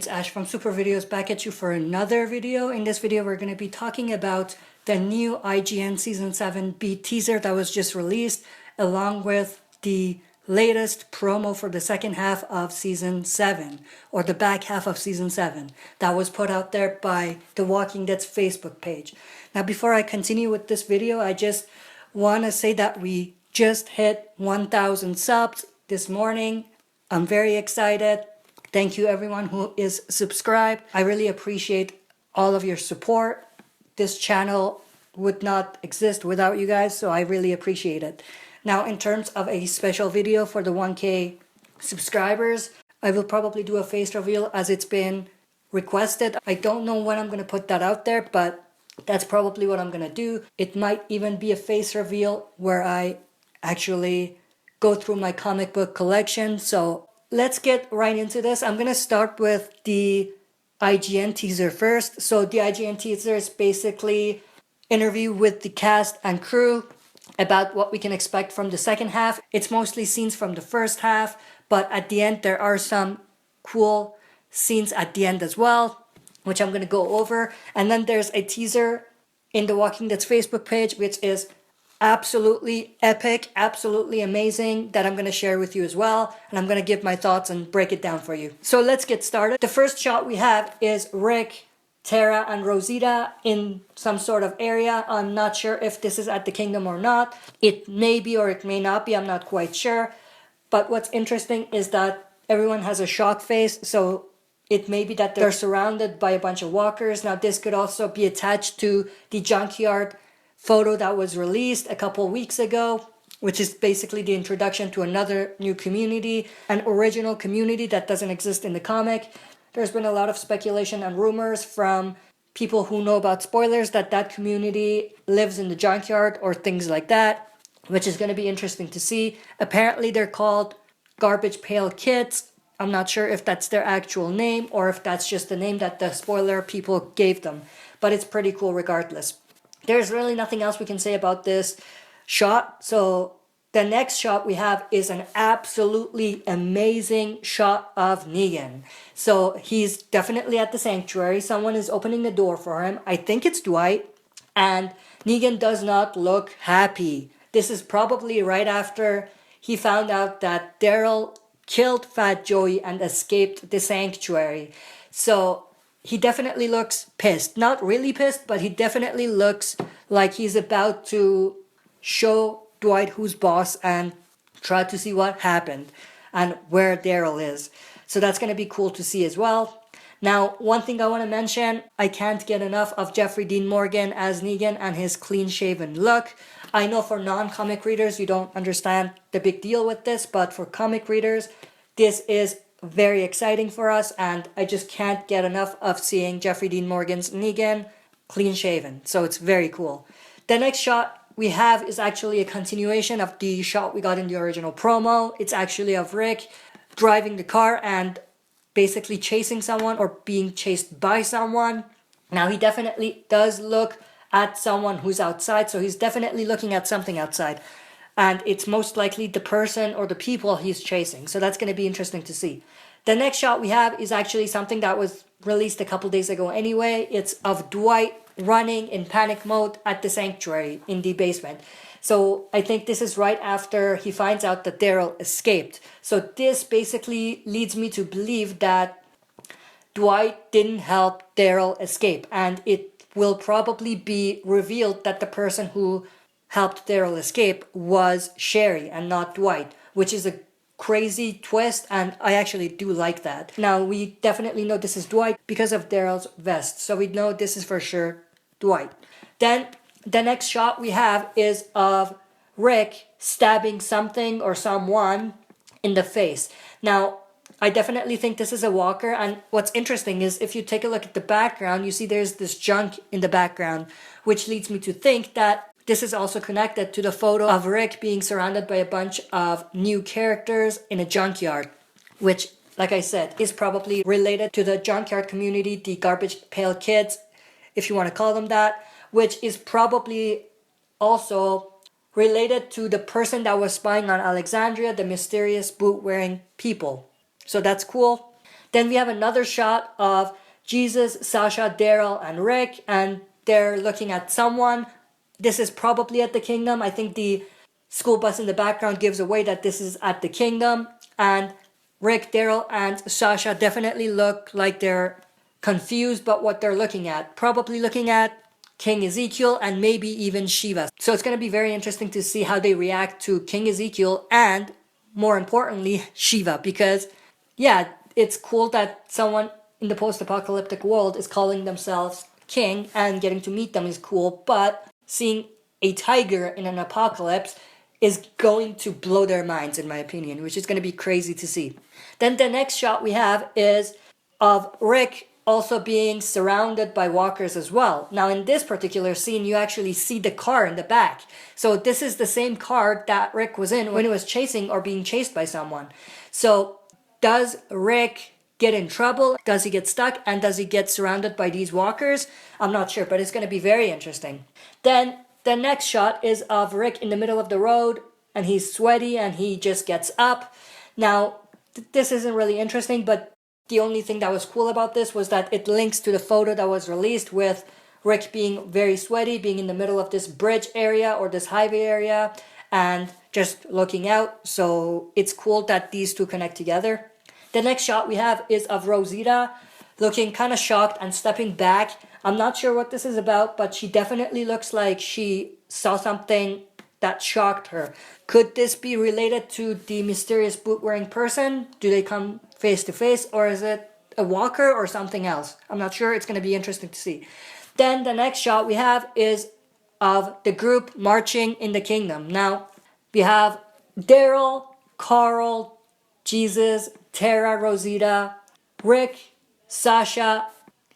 it's Ash from Super Videos back at you for another video. In this video we're going to be talking about the new IGN Season 7 beat teaser that was just released, along with the latest promo for the second half of Season 7, or the back half of Season 7, that was put out there by The Walking Dead's Facebook page. Now before I continue with this video, I just want to say that we just hit 1,000 subs this morning. I'm very excited. Thank you everyone who is subscribed. I really appreciate all of your support. This channel would not exist without you guys, so I really appreciate it. Now, in terms of a special video for the 1K subscribers, I will probably do a face reveal as it's been requested. I don't know when I'm going to put that out there, but that's probably what I'm going to do. It might even be a face reveal where I actually go through my comic book collection. So let's get right into this. I'm going to start with the IGN teaser first. So the IGN teaser is basically interview with the cast and crew about what we can expect from the second half. It's mostly scenes from the first half, but at the end there are some cool scenes at the end as well, which I'm going to go over. And then there's a teaser in The Walking Dead's Facebook page, which is absolutely epic, absolutely amazing, that I'm going to share with you as well. And I'm going to give my thoughts and break it down for you. So let's get started. The first shot we have is Rick, Tara, and Rosita in some sort of area. I'm not sure if this is at the kingdom or not. It may be or it may not be. I'm not quite sure. But what's interesting is that everyone has a shock face. So it may be that they're surrounded by a bunch of walkers. Now this could also be attached to the Junkyard photo that was released a couple weeks ago, which is basically the introduction to another new community, an original community that doesn't exist in the comic. There's been a lot of speculation and rumors from people who know about spoilers that that community lives in the Junkyard or things like that, which is going to be interesting to see. Apparently they're called Garbage Pail Kids. I'm not sure if that's their actual name or if that's just the name that the spoiler people gave them, but it's pretty cool regardless. There's really nothing else we can say about this shot. So the next shot we have is an absolutely amazing shot of Negan. So he's definitely at the sanctuary. Someone is opening the door for him. I think it's Dwight. And Negan does not look happy. This is probably right after he found out that Daryl killed Fat Joey and escaped the sanctuary. So he definitely looks pissed. Not really pissed, but he definitely looks like he's about to show Dwight who's boss and try to see what happened and where Daryl is. So that's going to be cool to see as well. Now, one thing I want to mention, I can't get enough of Jeffrey Dean Morgan as Negan and his clean-shaven look. I know for non-comic readers, you don't understand the big deal with this, but for comic readers, this is very exciting for us, and I just can't get enough of seeing Jeffrey Dean Morgan's Negan clean-shaven. So it's very cool. The next shot we have is actually a continuation of the shot we got in the original promo. It's actually of Rick driving the car and basically chasing someone or being chased by someone. Now he definitely does look at someone who's outside, so he's definitely looking at something outside. And it's most likely the person or the people he's chasing. So that's going to be interesting to see. The next shot we have is actually something that was released a couple days ago anyway. It's of Dwight running in panic mode at the sanctuary in the basement. So I think this is right after he finds out that Daryl escaped. So this basically leads me to believe that Dwight didn't help Daryl escape. And it will probably be revealed that the person who helped Daryl escape was Sherry and not Dwight, which is a crazy twist, and I actually do like that. Now, we definitely know this is Dwight because of Daryl's vest, so we know this is for sure Dwight. Then, the next shot we have is of Rick stabbing something or someone in the face. Now, I definitely think this is a walker, and what's interesting is if you take a look at the background, you see there's this junk in the background, which leads me to think that this is also connected to the photo of Rick being surrounded by a bunch of new characters in a junkyard, which, like I said, is probably related to the Junkyard community, the Garbage Pail Kids, if you want to call them that, which is probably also related to the person that was spying on Alexandria, the mysterious boot-wearing people. So that's cool. Then we have another shot of Jesus, Sasha, Daryl, and Rick, and they're looking at someone. This is probably at the kingdom. I think the school bus in the background gives away that this is at the kingdom. And Rick, Daryl, and Sasha definitely look like they're confused about what they're looking at. Probably looking at King Ezekiel and maybe even Shiva. So it's going to be very interesting to see how they react to King Ezekiel and, more importantly, Shiva. Because, yeah, it's cool that someone in the post-apocalyptic world is calling themselves king, and getting to meet them is cool, but seeing a tiger in an apocalypse is going to blow their minds, in my opinion, which is going to be crazy to see. Then the next shot we have is of Rick also being surrounded by walkers as well. Now in this particular scene, you actually see the car in the back. So this is the same car that Rick was in when he was chasing or being chased by someone. So does Rick get in trouble? Does he get stuck? And does he get surrounded by these walkers? I'm not sure, but it's going to be very interesting. Then the next shot is of Rick in the middle of the road, and he's sweaty and he just gets up. Now, this isn't really interesting, but the only thing that was cool about this was that it links to the photo that was released with Rick being very sweaty, being in the middle of this bridge area or this highway area, and just looking out. So it's cool that these two connect together. The next shot we have is of Rosita looking kind of shocked and stepping back. I'm not sure what this is about, but she definitely looks like she saw something that shocked her. Could this be related to the mysterious boot-wearing person? Do they come face to face, or is it a walker or something else? I'm not sure. It's going to be interesting to see. Then the next shot we have is of the group marching in the kingdom. Now, we have Daryl, Carl, Jesus, Tara, Rosita, Rick, Sasha,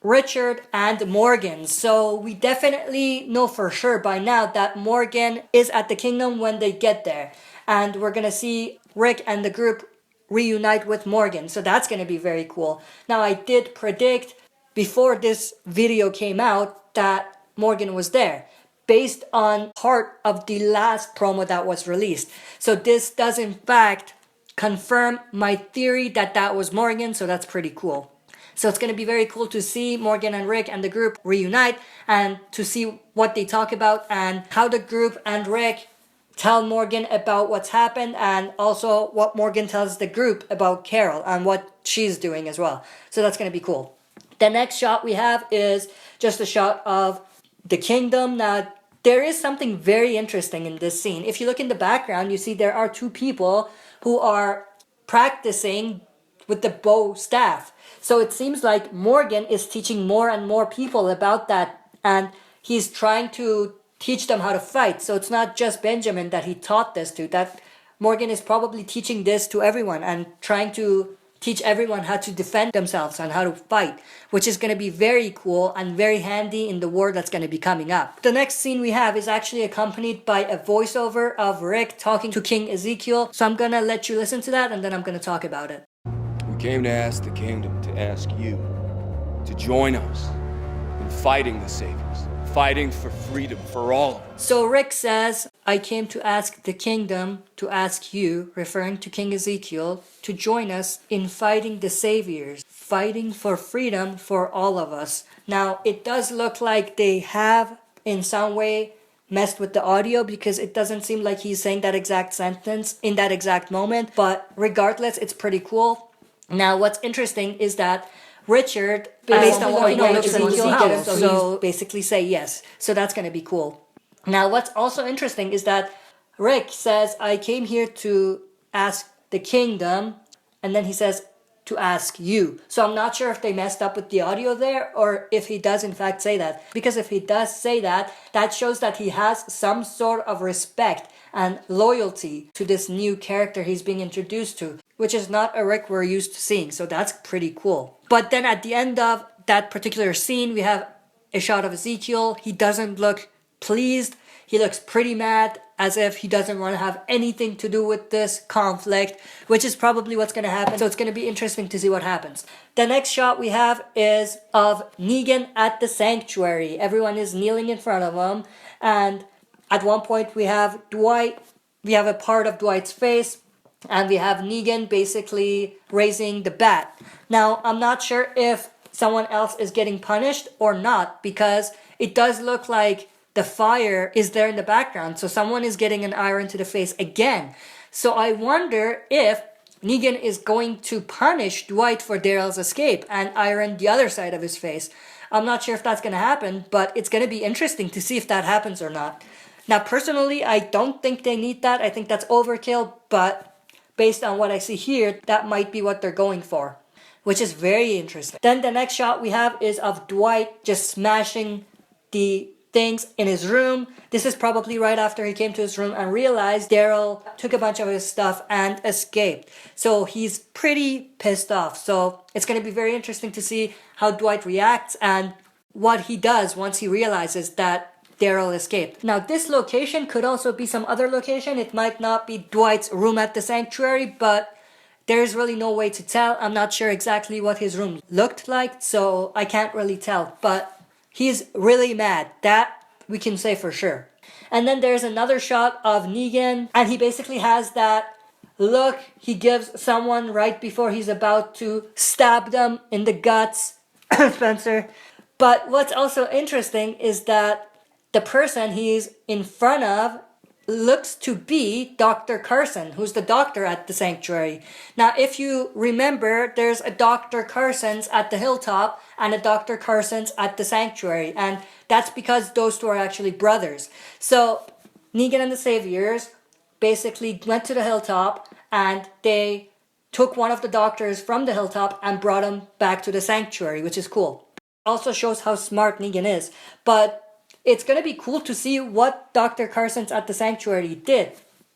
Richard, and Morgan. So we definitely know for sure by now that Morgan is at the kingdom when they get there. And we're going to see Rick and the group reunite with Morgan. So that's going to be very cool. Now, I did predict before this video came out that Morgan was there, based on part of the last promo that was released. So this does in fact confirm my theory that that was Morgan, so that's pretty cool. So it's going to be very cool to see Morgan and Rick and the group reunite, and to see what they talk about and how the group and Rick tell Morgan about what's happened, and also what Morgan tells the group about Carol and what she's doing as well. So that's going to be cool. The next shot we have is just a shot of the kingdom. Now, there is something very interesting in this scene. If you look in the background, you see there are two people who are practicing with the bow staff. So it seems like Morgan is teaching more and more people about that, and he's trying to teach them how to fight. So it's not just Benjamin that he taught this to, that Morgan is probably teaching this to everyone and trying to teach everyone how to defend themselves and how to fight, which is going to be very cool and very handy in the war that's going to be coming up. The next scene we have is actually accompanied by a voiceover of Rick talking to King Ezekiel. So I'm going to let you listen to that, and then I'm going to talk about it. We came to ask the kingdom to ask you to join us in fighting the Saviors, fighting for freedom for all of us. So Rick says, I came to ask the kingdom to ask you, referring to King Ezekiel, to join us in fighting the Saviors, fighting for freedom for all of us. Now, it does look like they have in some way messed with the audio, because it doesn't seem like he's saying that exact sentence in that exact moment. But regardless, it's pretty cool. Now, what's interesting is that Richard, based on what we know, Ezekiel house, so basically say yes. So that's going to be cool. Now, what's also interesting is that Rick says, I came here to ask the kingdom, and then he says, to ask you. So I'm not sure if they messed up with the audio there, or if he does in fact say that. Because if he does say that, that shows that he has some sort of respect and loyalty to this new character he's being introduced to, which is not a Rick we're used to seeing. So that's pretty cool. But then at the end of that particular scene, we have a shot of Ezekiel. He doesn't look pleased. He looks pretty mad, as if he doesn't want to have anything to do with this conflict, which is probably what's going to happen. So it's going to be interesting to see what happens. The next shot we have is of Negan at the sanctuary. Everyone is kneeling in front of him, and at one point we have Dwight. We have a part of Dwight's face, And we have Negan basically raising the bat. Now, I'm not sure if someone else is getting punished or not, because it does look like the fire is there in the background. So someone is getting an iron to the face again. So I wonder if Negan is going to punish Dwight for Daryl's escape and iron the other side of his face. I'm not sure if that's going to happen, but it's going to be interesting to see if that happens or not. Now, personally, I don't think they need that. I think that's overkill, but based on what I see here, that might be what they're going for, which is very interesting. Then the next shot we have is of Dwight just smashing the things in his room. This is probably right after he came to his room and realized Daryl took a bunch of his stuff and escaped. So he's pretty pissed off. So it's going to be very interesting to see how Dwight reacts and what he does once he realizes that Daryl escaped. Now, this location could also be some other location. It might not be Dwight's room at the sanctuary, but there's really no way to tell. I'm not sure exactly what his room looked like, so I can't really tell. But he's really mad. That we can say for sure. And then there's another shot of Negan, and he basically has that look he gives someone right before he's about to stab them in the guts, Spencer. But what's also interesting is that the person he's in front of looks to be Dr. Carson, who's the doctor at the sanctuary. Now, if you remember, there's a Dr. Carson's at the hilltop and a Dr. Carson's at the sanctuary. And that's because those two are actually brothers. So Negan and the Saviors basically went to the hilltop and they took one of the doctors from the hilltop and brought him back to the sanctuary, which is cool. Also shows how smart Negan is. But it's going to be cool to see what Dr. Carson's at the sanctuary did.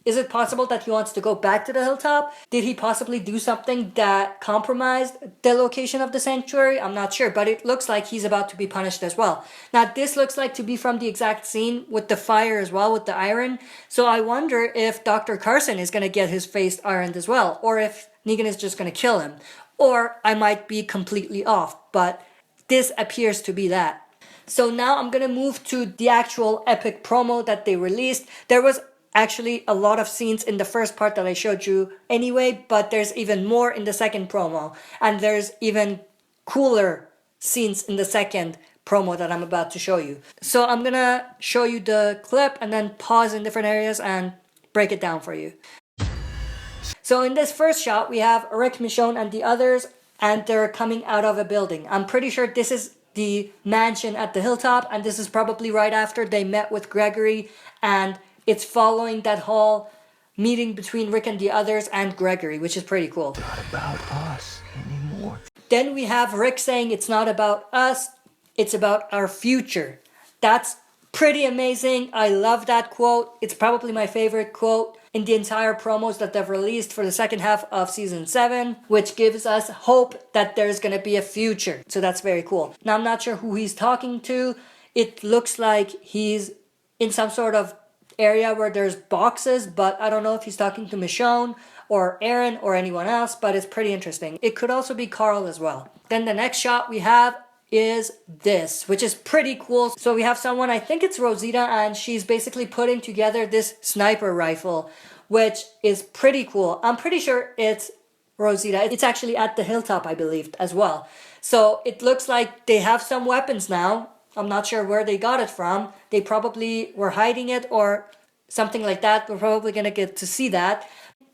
Is it possible that he wants to go back to the hilltop? Did he possibly do something that compromised the location of the sanctuary? I'm not sure, but it looks like he's about to be punished as well. Now, this looks like to be from the exact scene with the fire as well, with the iron. So I wonder if Dr. Carson is going to get his face ironed as well, or if Negan is just going to kill him. Or I might be completely off, but this appears to be that. So now I'm going to move to the actual epic promo that they released. There was actually a lot of scenes in the first part that I showed you anyway, but there's even more in the second promo. And there's even cooler scenes in the second promo that I'm about to show you. So I'm going to show you the clip and then pause in different areas and break it down for you. So in this first shot, we have Rick, Michonne, and the others, and they're coming out of a building. I'm pretty sure this is the mansion at the hilltop, and this is probably right after they met with Gregory, and it's following that whole meeting between Rick and the others and Gregory, which is pretty cool. It's not about us anymore. Then we have Rick saying it's not about us, it's about our future. That's pretty amazing. I love that quote. It's probably my favorite quote in the entire promos that they've released for the second half of season 7, which gives us hope that there's going to be a future. So that's very cool. Now, I'm not sure who he's talking to. It looks like he's in some sort of area where there's boxes, but I don't know if he's talking to Michonne or Aaron or anyone else, but it's pretty interesting. It could also be Carl as well. Then the next shot we have is this, which is pretty cool. So we have someone, I think it's Rosita, and she's basically putting together this sniper rifle, which is pretty cool. I'm pretty sure it's Rosita. It's actually at the hilltop, I believe, as well. So it looks like they have some weapons now. I'm not sure where they got it from. They probably were hiding it or something like that. We're probably going to get to see that.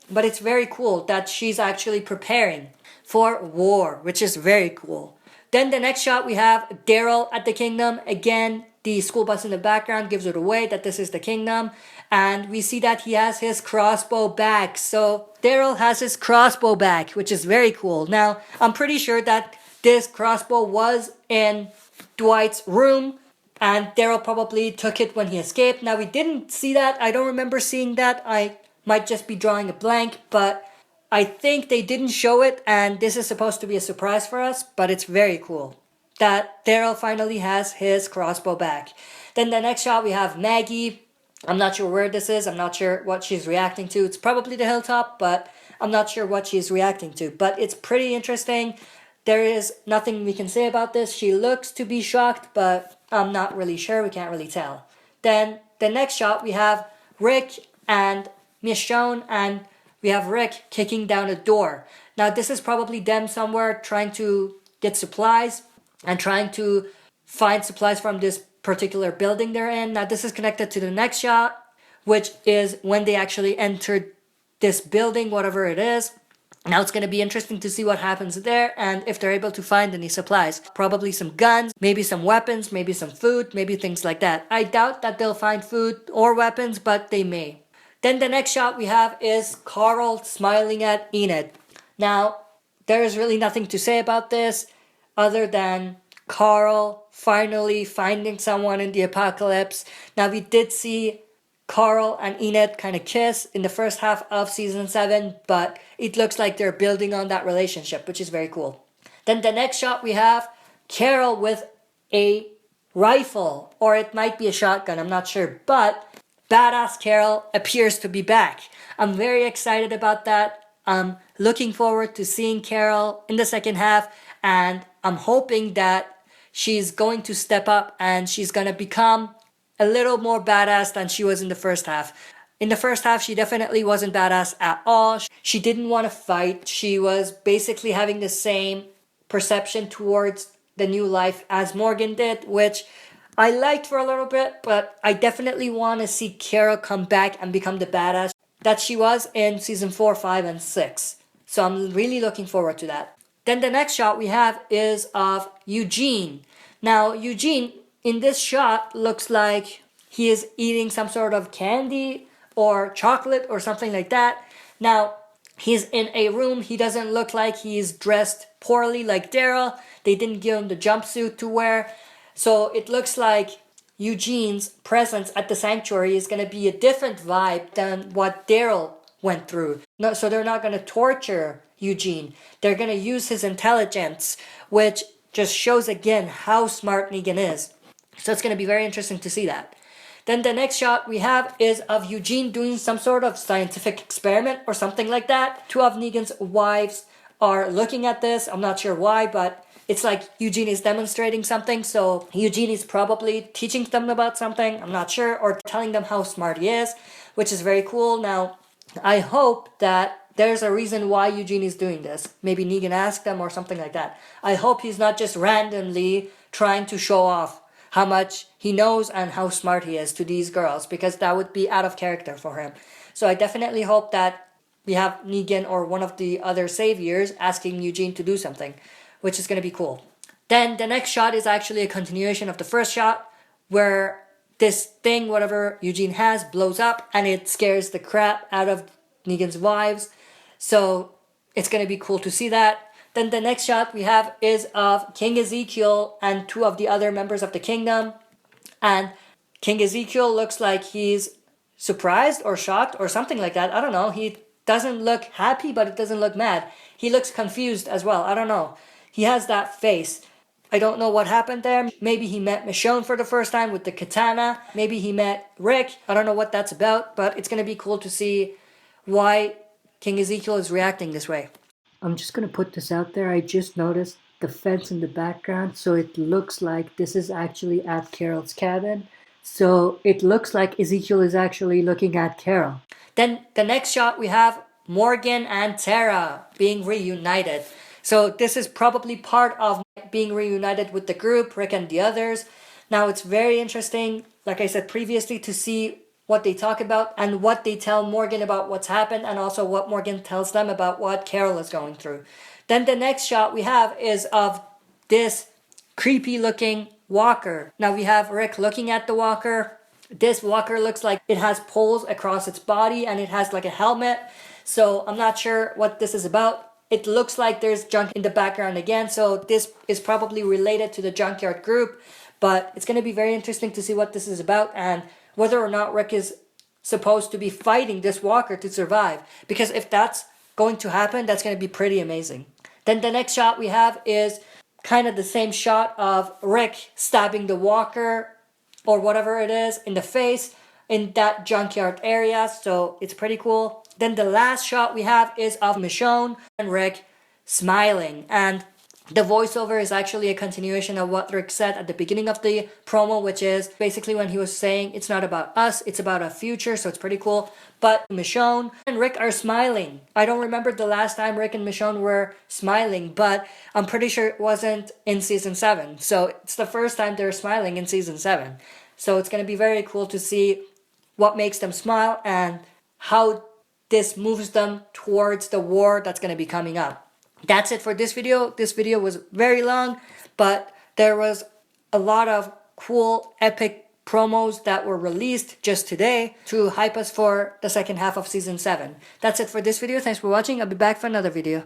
But it's very cool that she's actually preparing for war, which is very cool. Then the next shot we have Daryl at the kingdom. Again, the school bus in the background gives it away that this is the kingdom. And we see that he has his crossbow back. So Daryl has his crossbow back, which is very cool. Now, I'm pretty sure that this crossbow was in Dwight's room, and Daryl probably took it when he escaped. Now, we didn't see that. I don't remember seeing that. I might just be drawing a blank, but I think they didn't show it, and this is supposed to be a surprise for us, but it's very cool that Daryl finally has his crossbow back. Then the next shot, we have Maggie. I'm not sure where this is. I'm not sure what she's reacting to. It's probably the hilltop, but I'm not sure what she's reacting to. But it's pretty interesting. There is nothing we can say about this. She looks to be shocked, but I'm not really sure. We can't really tell. Then the next shot, we have Rick and Michonne, and we have Rick kicking down a door. Now this is probably them somewhere trying to get supplies and trying to find supplies from this particular building they're in. Now this is connected to the next shot, which is when they actually entered this building, whatever it is. Now it's going to be interesting to see what happens there and if they're able to find any supplies. Probably some guns, maybe some weapons, maybe some food, maybe things like that. I doubt that they'll find food or weapons, but they may. Then the next shot we have is Carl smiling at Enid. Now, there is really nothing to say about this other than Carl finally finding someone in the apocalypse. Now we did see Carl and Enid kind of kiss in the first half of season 7, but it looks like they're building on that relationship, which is very cool. Then the next shot we have Carol with a rifle, or it might be a shotgun, I'm not sure, but badass Carol appears to be back. I'm very excited about that. I'm looking forward to seeing Carol in the second half, and I'm hoping that she's going to step up and she's going to become a little more badass than she was in the first half. In the first half, she definitely wasn't badass at all. She didn't want to fight. She was basically having the same perception towards the new life as Morgan did, which I liked for a little bit, but I definitely want to see Carol come back and become the badass that she was in season 4, 5, and 6. So I'm really looking forward to that. Then the next shot we have is of Eugene. Now, Eugene in this shot looks like he is eating some sort of candy or chocolate or something like that. Now, he's in a room. He doesn't look like he's dressed poorly like Daryl. They didn't give him the jumpsuit to wear. So it looks like Eugene's presence at the sanctuary is going to be a different vibe than what Daryl went through. No, so they're not going to torture Eugene. They're going to use his intelligence, which just shows again how smart Negan is. So it's going to be very interesting to see that. Then the next shot we have is of Eugene doing some sort of scientific experiment or something like that. Two of Negan's wives are looking at this. I'm not sure why, but it's like Eugene is demonstrating something. So Eugene is probably teaching them about something. I'm not sure. Or telling them how smart he is, which is very cool. Now, I hope that there's a reason why Eugene is doing this. Maybe Negan asked them or something like that. I hope he's not just randomly trying to show off how much he knows and how smart he is to these girls, because that would be out of character for him. So I definitely hope that we have Negan or one of the other saviors asking Eugene to do something, which is going to be cool. Then the next shot is actually a continuation of the first shot, where this thing, whatever Eugene has, blows up and it scares the crap out of Negan's wives. So it's going to be cool to see that. Then the next shot we have is of King Ezekiel and two of the other members of the kingdom. And King Ezekiel looks like he's surprised or shocked or something like that. I don't know. He doesn't look happy, but it doesn't look mad. He looks confused as well. I don't know. He has that face. I don't know what happened there. Maybe he met Michonne for the first time with the katana. Maybe he met Rick. I don't know what that's about, but it's going to be cool to see why King Ezekiel is reacting this way. I'm just going to put this out there. I just noticed the fence in the background, so it looks like this is actually at Carol's cabin. So it looks like Ezekiel is actually looking at Carol. Then the next shot we have Morgan and Tara being reunited. So this is probably part of being reunited with the group, Rick and the others. Now it's very interesting, like I said previously, to see what they talk about and what they tell Morgan about what's happened, and also what Morgan tells them about what Carol is going through. Then the next shot we have is of this creepy looking walker. Now we have Rick looking at the walker. This walker looks like it has poles across its body and it has like a helmet. So I'm not sure what this is about. It looks like there's junk in the background again. So this is probably related to the Junkyard group. But it's going to be very interesting to see what this is about and whether or not Rick is supposed to be fighting this walker to survive. Because if that's going to happen, that's going to be pretty amazing. Then the next shot we have is kind of the same shot of Rick stabbing the walker or whatever it is in the face in that junkyard area. So it's pretty cool. Then the last shot we have is of Michonne and Rick smiling. And The voiceover is actually a continuation of what Rick said at the beginning of the promo, which is basically when he was saying it's not about us, it's about our future, so it's pretty cool. But Michonne and Rick are smiling. I don't remember the last time Rick and Michonne were smiling, but I'm pretty sure it wasn't in season 7. So it's the first time they're smiling in season 7. So it's going to be very cool to see what makes them smile and how this moves them towards the war that's going to be coming up. That's it for this video. This video was very long, but there was a lot of cool, epic promos that were released just today to hype us for the second half of season 7. That's it for this video. Thanks for watching. I'll be back for another video.